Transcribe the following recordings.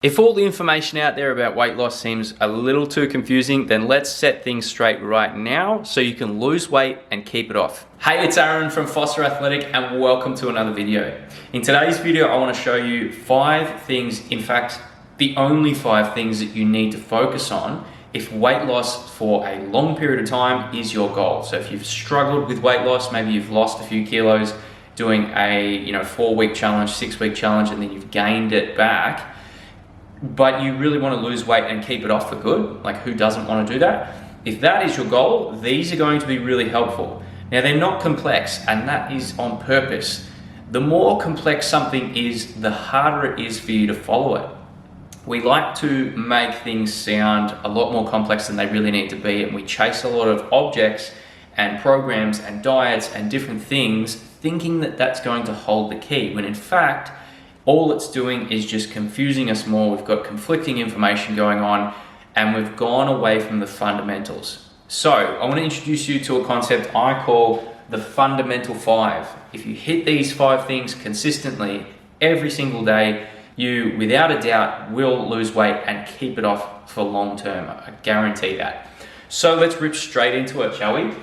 If all the information out there about weight loss seems a little too confusing, then let's set things straight right now so you can lose weight and keep it off. Hey, it's Aaron from Foster Athletic and welcome to another video. In today's video, I want to show you 5 things, in fact, the only 5 things that you need to focus on if weight loss for a long period of time is your goal. So if you've struggled with weight loss, maybe you've lost a few kilos doing a 4-week challenge, 6-week challenge, and then you've gained it back, but you really want to lose weight and keep it off for good, like who doesn't want to do that? If that is your goal, these are going to be really helpful. Now, they're not complex, and that is on purpose. The more complex something is, the harder it is for you to follow it. We like to make things sound a lot more complex than they really need to be, and we chase a lot of objects and programs and diets and different things thinking that that's going to hold the key, when in fact, all it's doing is just confusing us more. We've got conflicting information going on and we've gone away from the fundamentals. So I want to introduce you to a concept I call the fundamental 5. If you hit these 5 things consistently every single day, you without a doubt will lose weight and keep it off for long term. I guarantee that. So let's rip straight into it, shall we?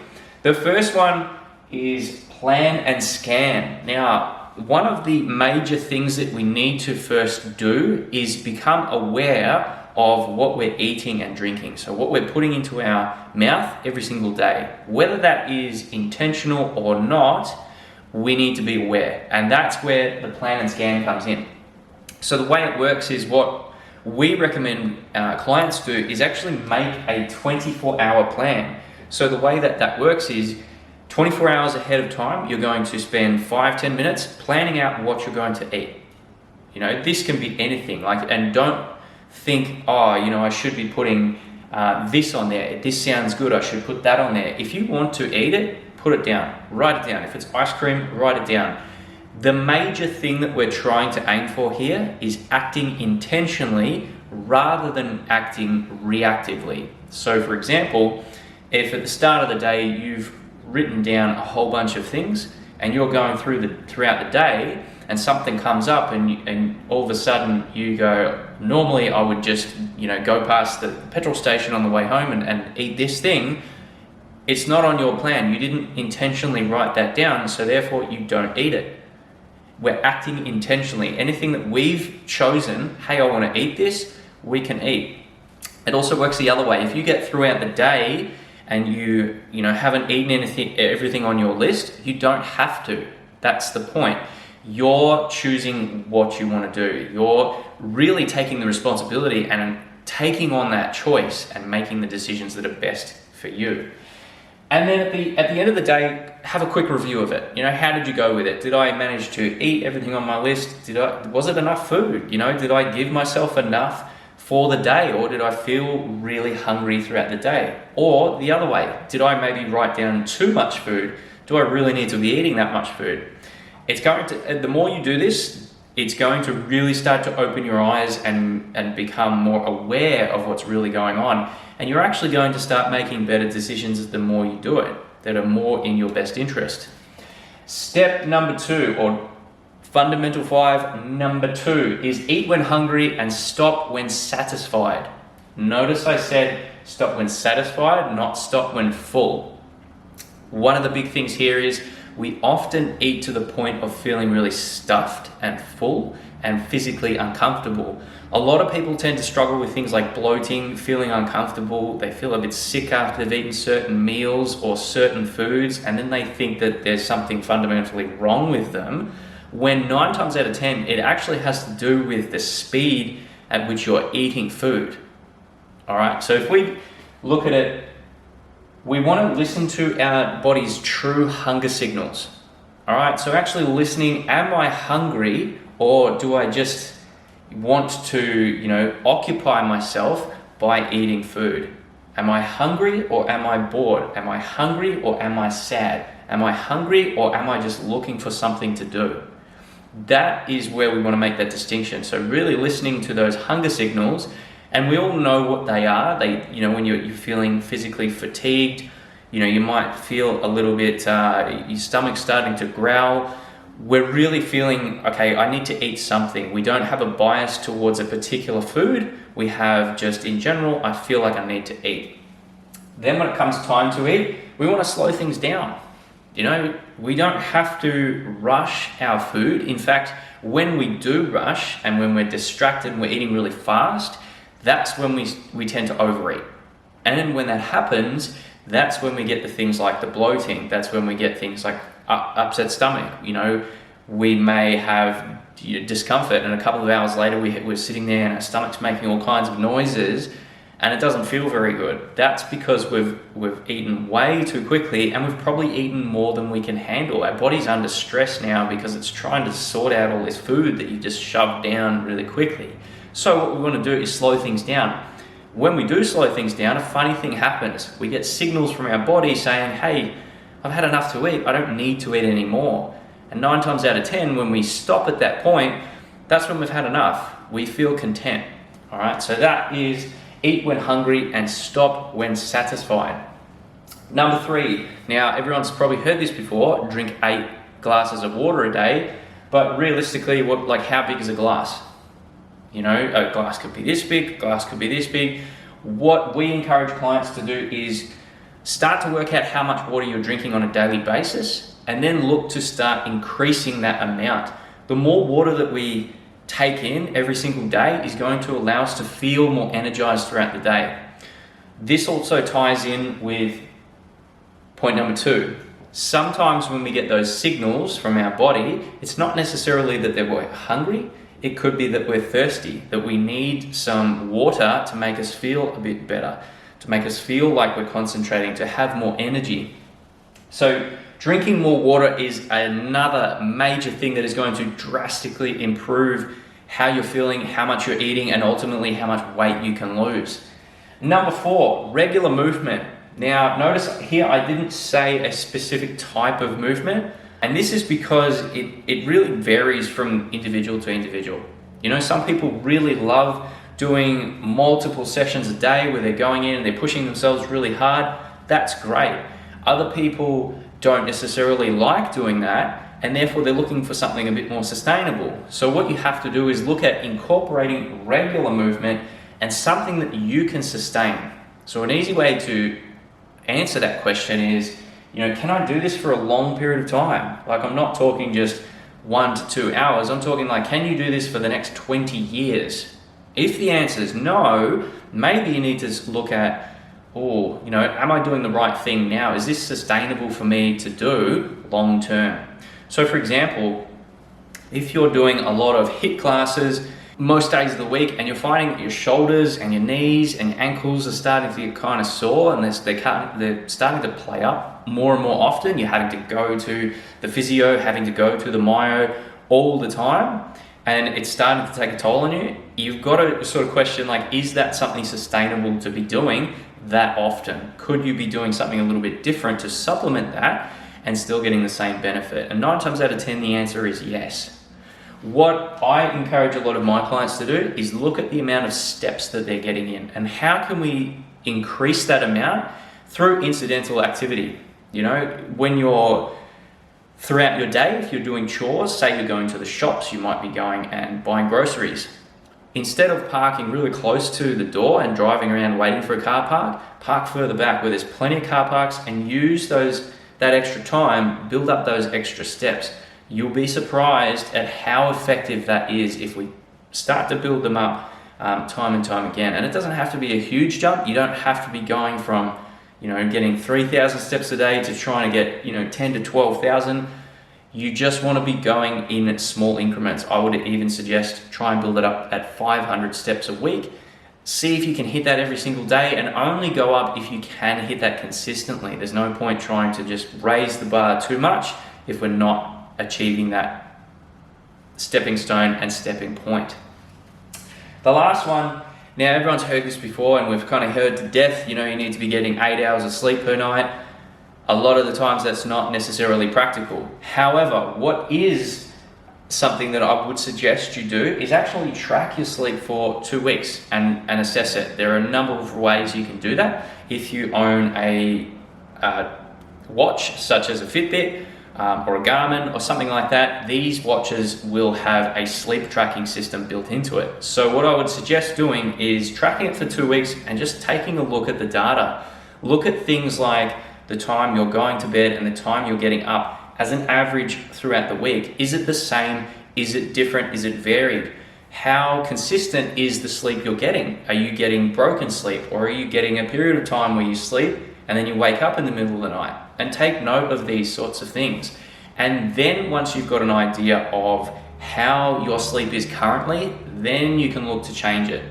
The first one is plan and scan. Now, one of the major things that we need to first do is become aware of what we're eating and drinking. So what we're putting into our mouth every single day, whether that is intentional or not, we need to be aware. And that's where the plan and scan comes in. So the way it works is what we recommend clients do is actually make a 24-hour plan. So the way that works is 24 hours ahead of time, you're going to spend 5-10 minutes planning out what you're going to eat. This can be anything. And don't think, I should be putting this on there. This sounds good. I should put that on there. If you want to eat it, put it down. Write it down. If it's ice cream, write it down. The major thing that we're trying to aim for here is acting intentionally rather than acting reactively. So, for example, if at the start of the day you've written down a whole bunch of things and you're going throughout the day and something comes up and all of a sudden you go, normally I would just go past the petrol station on the way home and eat this thing. It's not on your plan. You didn't intentionally write that down, so therefore you don't eat it. We're acting intentionally. Anything that we've chosen, hey, I want to eat this, we can eat. It also works the other way. If you get throughout the day and you haven't eaten everything on your list, you don't have to. That's the point. You're choosing what you want to do. You're really taking the responsibility and taking on that choice and making the decisions that are best for you. And then at the end of the day, have a quick review of it. How did you go with it? Did I manage to eat everything on my list? Was it enough food? Did I give myself enough for the day, or did I feel really hungry throughout the day? Or the other way, did I maybe write down too much food? Do I really need to be eating that much food? The more you do this, it's going to really start to open your eyes and become more aware of what's really going on. And you're actually going to start making better decisions the more you do it, that are more in your best interest. Step number 2, or fundamental 5, number 2, is eat when hungry and stop when satisfied. Notice I said stop when satisfied, not stop when full. One of the big things here is we often eat to the point of feeling really stuffed and full and physically uncomfortable. A lot of people tend to struggle with things like bloating, feeling uncomfortable. They feel a bit sick after they've eaten certain meals or certain foods, and then they think that there's something fundamentally wrong with them, when 9 times out of 10, it actually has to do with the speed at which you're eating food. All right, so if we look at it, we want to listen to our body's true hunger signals. All right, so actually listening, am I hungry, or do I just want to, occupy myself by eating food? Am I hungry or am I bored? Am I hungry or am I sad? Am I hungry or am I just looking for something to do? That is where we want to make that distinction. So really listening to those hunger signals, and we all know what they are. When you're feeling physically fatigued, you might feel a little bit, your stomach's starting to growl. we're really feeling, okay, I need to eat something. We don't have a bias towards a particular food. We have just in general, I feel like I need to eat. Then when it comes time to eat, we want to slow things down. You know, we don't have to rush our food. In fact, when we do rush and when we're distracted and we're eating really fast, that's when we tend to overeat. And when that happens, that's when we get the things like the bloating. That's when we get things like upset stomach. You know, we may have discomfort, and a couple of hours later we're sitting there and our stomach's making all kinds of noises and it doesn't feel very good. That's because we've eaten way too quickly, and we've probably eaten more than we can handle. Our body's under stress now because it's trying to sort out all this food that you just shoved down really quickly. So what we want to do is slow things down. When we do slow things down, a funny thing happens. We get signals from our body saying, hey, I've had enough to eat, I don't need to eat anymore. And 9 times out of 10, when we stop at that point, that's when we've had enough. We feel content. All right, so that is eat when hungry and stop when satisfied. Number 3, now everyone's probably heard this before, drink 8 glasses of water a day, but realistically, how big is a glass? You know, a glass could be this big, a glass could be this big. What we encourage clients to do is start to work out how much water you're drinking on a daily basis, and then look to start increasing that amount. The more water that we take in every single day is going to allow us to feel more energized throughout the day. This also ties in with point number 2. Sometimes when we get those signals from our body, it's not necessarily that we're hungry. It could be that we're thirsty, that we need some water to make us feel a bit better, to make us feel like we're concentrating, to have more energy. So drinking more water is another major thing that is going to drastically improve how you're feeling, how much you're eating, and ultimately how much weight you can lose. Number 4, regular movement. Now, notice here I didn't say a specific type of movement, and this is because it really varies from individual to individual. You know, some people really love doing multiple sessions a day where they're going in and they're pushing themselves really hard. That's great. Other people don't necessarily like doing that, and therefore they're looking for something a bit more sustainable. So what you have to do is look at incorporating regular movement and something that you can sustain. So an easy way to answer that question is, you know, can I do this for a long period of time? Like, I'm not talking just 1 to 2 hours. I'm talking like, can you do this for the next 20 years? If the answer is no, maybe you need to look at, oh, you know, am I doing the right thing now? Is this sustainable for me to do long term? So for example, if you're doing a lot of HIIT classes most days of the week and you're finding that your shoulders and your knees and your ankles are starting to get kind of sore and they're starting to play up more and more often, you're having to go to the physio, having to go to the myo all the time, and it's starting to take a toll on you, you've got to sort of question, like, is that something sustainable to be doing that often? Could you be doing something a little bit different to supplement that and still getting the same benefit? And 9 times out of 10, the answer is yes. What I encourage a lot of my clients to do is look at the amount of steps that they're getting in and how can we increase that amount through incidental activity. You know, when you're throughout your day, if you're doing chores, say you're going to the shops, you might be going and buying groceries. Instead of parking really close to the door and driving around waiting for a car park further back where there's plenty of car parks and use that extra time, build up those extra steps. You'll be surprised at how effective that is if we start to build them up time and time again. And it doesn't have to be a huge jump. You don't have to be going from, you know, getting 3,000 steps a day to trying to get, you know, 10 to 12,000. You just want to be going in small increments. I would even suggest try and build it up at 500 steps a week. See if you can hit that every single day, and only go up if you can hit that consistently. There's no point trying to just raise the bar too much if we're not achieving that stepping stone and stepping point. The last one, now everyone's heard this before and we've kind of heard to death, you know, you need to be getting 8 hours of sleep per night. A lot of the times that's not necessarily practical. However, what is something that I would suggest you do is actually track your sleep for 2 weeks and assess it. There are a number of ways you can do that. If you own a watch such as a Fitbit, or a Garmin or something like that, these watches will have a sleep tracking system built into it. So what I would suggest doing is tracking it for 2 weeks and just taking a look at the data. Look at things like the time you're going to bed and the time you're getting up as an average throughout the week. Is it the same? Is it different? Is it varied? How consistent is the sleep you're getting? Are you getting broken sleep, or are you getting a period of time where you sleep and then you wake up in the middle of the night? And take note of these sorts of things. And then once you've got an idea of how your sleep is currently, then you can look to change it.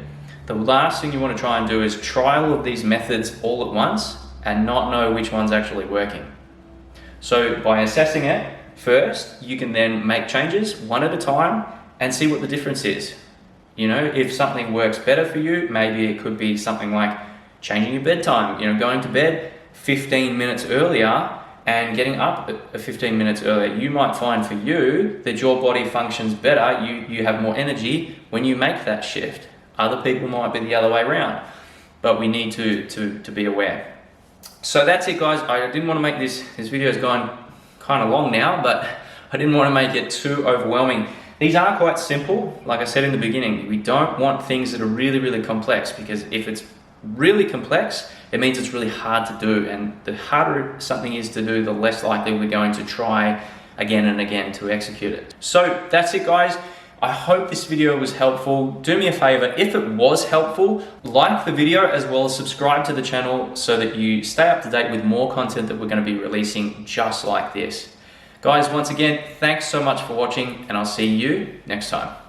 The last thing you want to try and do is try all of these methods all at once and not know which one's actually working. So by assessing it first, you can then make changes one at a time and see what the difference is. You know, if something works better for you, maybe it could be something like changing your bedtime, you know, going to bed 15 minutes earlier and getting up 15 minutes earlier. You might find for you that your body functions better, you have more energy when you make that shift. Other people might be the other way around, but we need to be aware. So that's it, guys. I didn't want to make this video's gone kind of long now, but I didn't want to make it too overwhelming. These are quite simple. Like I said in the beginning, we don't want things that are really, really complex, because if it's really complex, it means it's really hard to do. And the harder something is to do, the less likely we're going to try again and again to execute it. So that's it, guys. I hope this video was helpful. Do me a favor, if it was helpful, like the video as well as subscribe to the channel so that you stay up to date with more content that we're going to be releasing just like this. Guys, once again, thanks so much for watching, and I'll see you next time.